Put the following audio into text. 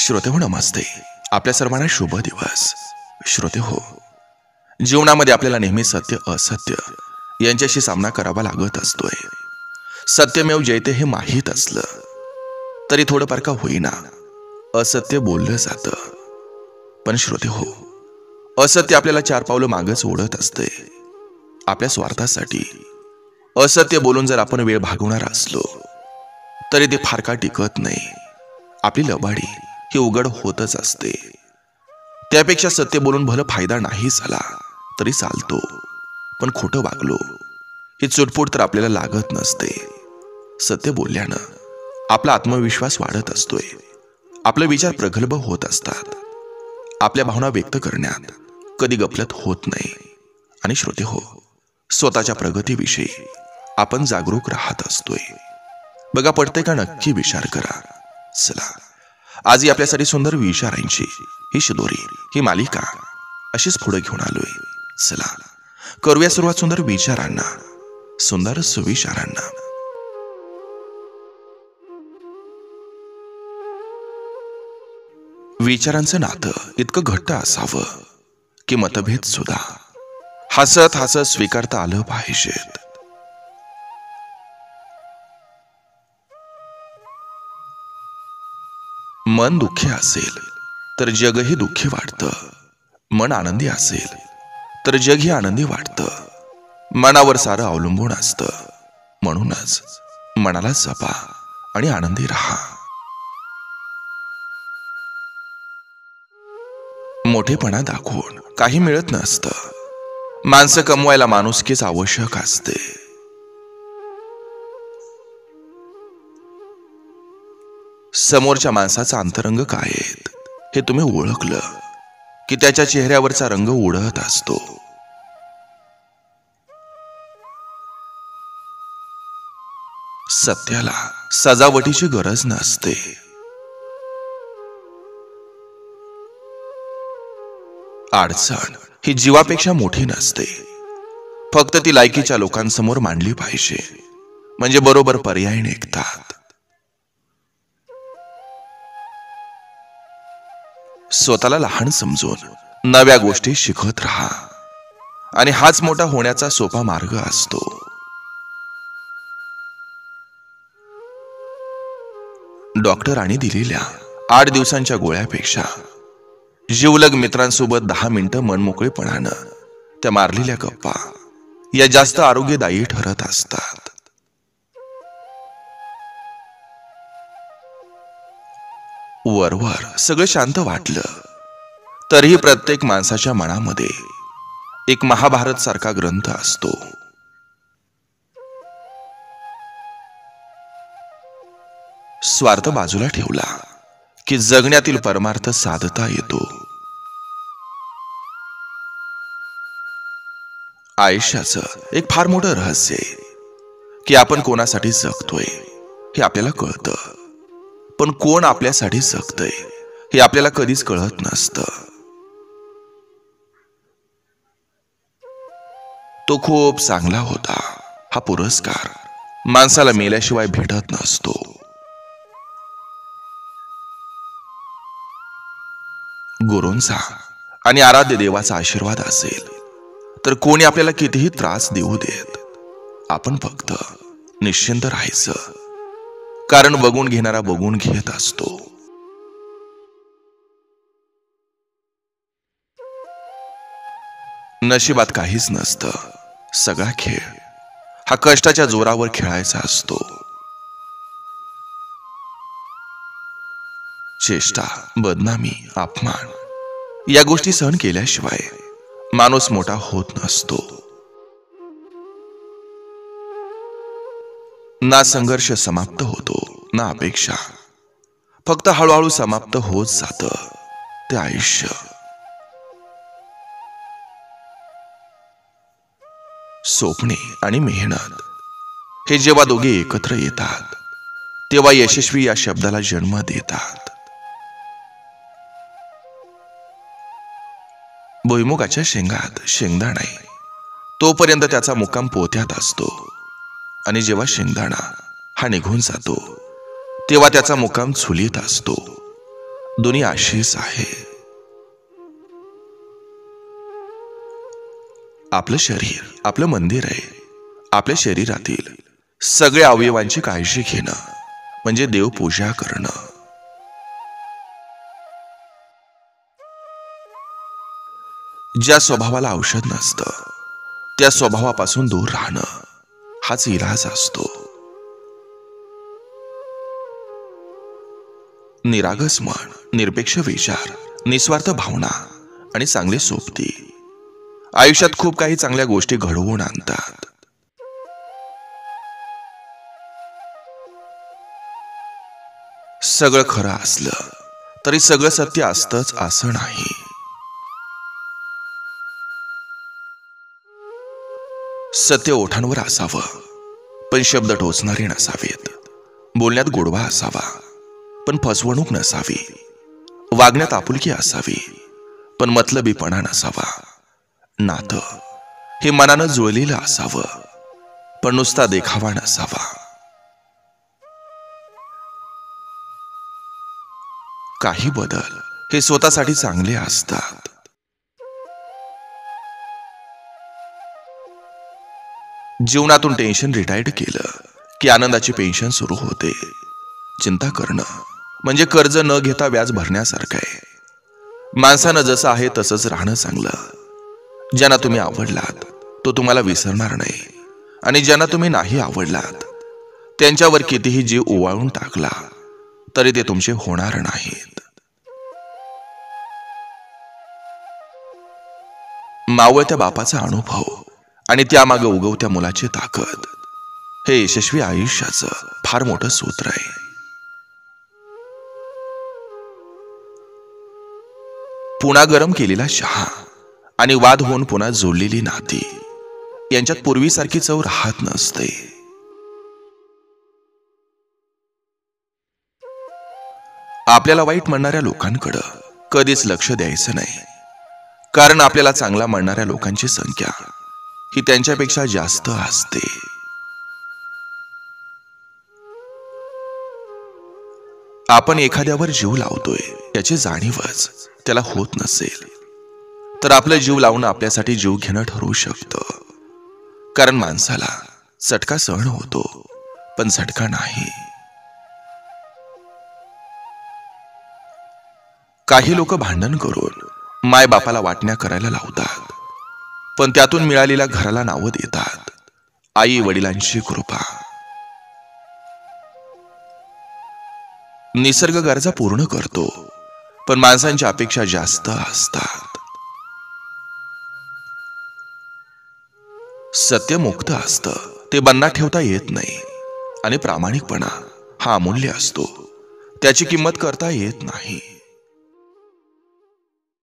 श्रोते हो नमस्ते. आपल्या सर्वांना शुभ दिवस. श्रोते हो, जीवनामध्ये आपल्याला नेहमी सत्य असत्य यांच्याशी सामना करावा लागत असतोय. सत्यमेव जयते हे माहीत असलं तरी थोडंफार का होईना असत्य बोललं जातं. पण श्रोते हो, असत्य आपल्याला 4 पावलं मागच ओढत असते आपल्या स्वार्थासाठी. असत्य बोलून जर आपण वेळ भागवणार असलो तरी ते फार काळ टिकत नाही. आपली लबाडी ही उघड होतच असते. त्यापेक्षा सत्य बोलून भलं फायदा नाही झाला तरी चालतो, पण खोटं वागलो ही चुटपुट तर आपल्याला लागत नसते. सत्य बोलल्यानं आपला आत्मविश्वास वाढत असतोय. आपले विचार प्रगल्भ होत असतात. आपल्या भावना व्यक्त करण्यात कधी गफलत होत नाही. आणि श्रोते हो, स्वतःच्या प्रगतीविषयी आपण जागरूक राहत असतोय. बघा, पडते का? नक्की विचार करा. चला, आजही आपल्यासाठी सुंदर विचारांची ही शिदोरी, ही मालिका अशीच पुढे घेऊन आलोय. चला करूया सुरुवात सुंदर विचारांना, सुंदर सुविचारांना. विचारांचं नातं इतकं घट्ट असावं की मतभेद सुद्धा हसत हसत स्वीकारता आलं पाहिजेत. मन दुःखी असेल तर जगही दुःखी वाटतं. मन आनंदी असेल तर जगही आनंदी वाटतं. मनावर सारं अवलंबून असतं. म्हणूनच मनाला जपा आणि आनंदी राहा. मोठेपणा दाखवून काही मिळत नसतं. माणसं कमवायला माणुसकीच आवश्यक असते. समोरच्या माणसाचा अंतरंग काय आहेत हे तुम्ही ओळखलं की त्याच्या चेहऱ्यावरचा रंग उडत असतो. सत्याला सजावटीची गरज नसते. अडचण ही जीवापेक्षा मोठी नसते. फक्त ती लायकीच्या लोकांसमोर मांडली पाहिजे, म्हणजे बरोबर पर्याय निघतात. स्वतःला लहान समजून नव्या गोष्टी शिकत राहा, आणि हाच मोठा होण्याचा सोपा मार्ग असतो. डॉक्टरांनी दिलेल्या 8 दिवसांच्या गोळ्यापेक्षा जीवलग मित्रांसोबत 10 मिनिटं मनमोकळेपणानं त्या मारलेल्या गप्पा या जास्त आरोग्यदायी ठरत असतात. वरवर सगळं शांत वाटलं तरीही प्रत्येक माणसाच्या मनामध्ये एक महाभारत सारखा ग्रंथ असतो. स्वार्थ बाजूला ठेवला की जगण्यातील परमार्थ साधता येतो. आयुष्याचं एक फार मोठं रहस्य आहे की आपण कोणासाठी जगतोय हे आपल्याला कळतं, पण कोण आपल्यासाठी जगतंय हे आपल्याला कधीच कळत नसतं. तो खूप चांगला होता हा पुरस्कार माणसाला मेल्याशिवाय भेटत नसतो. गुरूंचा आणि आराध्य देवाचा आशीर्वाद असेल तर कोणी आपल्याला कितीही त्रास देऊ देत, आपण फक्त निश्चिंत राहायचं, कारण बघून घेणारा बघून घेत असतो. नशिबात काहीच नसतं. सगळा खेळ हा कष्टाच्या जोरावर खेळायचा असतो. चेष्टा, बदनामी, अपमान या गोष्टी सहन केल्याशिवाय माणूस मोठा होत नसतो. ना संघर्ष समाप्त होतो ना अपेक्षा. फक्त हळूहळू समाप्त होत जातं ते आयुष्य. स्वप्ने आणि मेहनत हे जेव्हा दोघे एकत्र येतात तेव्हा यशस्वी या शब्दाला जन्म देतात. भुईमुगाच्या शेंगात शेंगदाणा आहे तोपर्यंत त्याचा मुक्काम पोत्यात असतो, आणि जेव्हा शेंगदाणा हा निघून जातो तेव्हा त्याचा मुक्काम चुलीत असतो. दुनिया अशीच आहे. आपलं शरीर आपलं मंदिर आहे. आपल्या शरीरातील सगळ्या अवयवांची काळजी घेणं म्हणजे देवपूजा करणं. ज्या स्वभावाला औषध नसतं त्या स्वभावापासून दूर राहणं हाच इलाज असतो. निरागस मन, निरपेक्ष विचार, निस्वार्थ भावना आणि चांगले सोबती आयुष्यात खूप काही चांगल्या गोष्टी घडवून आणतात. सगळं खरं असलं तरी सगळं सत्य असतंच असं नाही. सत्य ओठांवर असावं पण शब्द टोचणारे नसावेत. बोलण्यात गोडवा असावा पण फसवणूक नसावी. वागण्यात आपुलकी असावी पण मतलबीपणा नसावा. नातं हे मनानं जुळलेलं असावं पण नुसता देखावा नसावा. काही बदल हे स्वतःसाठी चांगले असतात. जीवनातून टेन्शन रिटायर्ड केलं की आनंदाची पेन्शन सुरू होते. चिंता करणं म्हणजे कर्ज न घेता व्याज भरण्यासारखं आहे. माणसानं जसं आहे तसंच राहणं चांगलं. ज्यांना तुम्ही आवडलात तो तुम्हाला विसरणार नाही आणि ज्यांना तुम्ही नाही आवडलात त्यांच्यावर कितीही जीव ओवाळून टाकला तरी ते तुमचे होणार नाहीत. मावळत्या बापाचा अनुभव आणि त्यामागे उगवत्या मुलाची ताकद हे यशस्वी आयुष्याचं फार मोठं सूत्र आहे. पुन्हा गरम केलेला चहा आणि वाद होऊन पुन्हा जोडलेली नाती यांच्यात पूर्वीसारखी चव राहत नसते. आपल्याला वाईट म्हणणाऱ्या लोकांकडे कधीच लक्ष द्यायचं नाही, कारण आपल्याला चांगला म्हणणाऱ्या लोकांची संख्या ही त्यांच्यापेक्षा जास्त असते. आपण एखाद्यावर जीव लावतोय याची जाणीवच त्याला होत नसेल तर आपला जीव लावणं आपल्यासाठी जीव घेणं ठरवू शकतं. कारण माणसाला चटका सहन होतो पण झटका नाही. काही लोक भांडण करून माय बापाला वाटण्या करायला लावतात पण त्यातून मिळालेल्या घराला नावं देतात आई वडिलांची कृपा. निसर्ग गरजा पूर्ण करतो पण माणसांच्या अपेक्षा जास्त असतात. सत्य मुक्त असतं ते बंदा ठेवता येत नाही आणि प्रामाणिकपणा हा अमूल्य असतो त्याची किंमत करता येत नाही.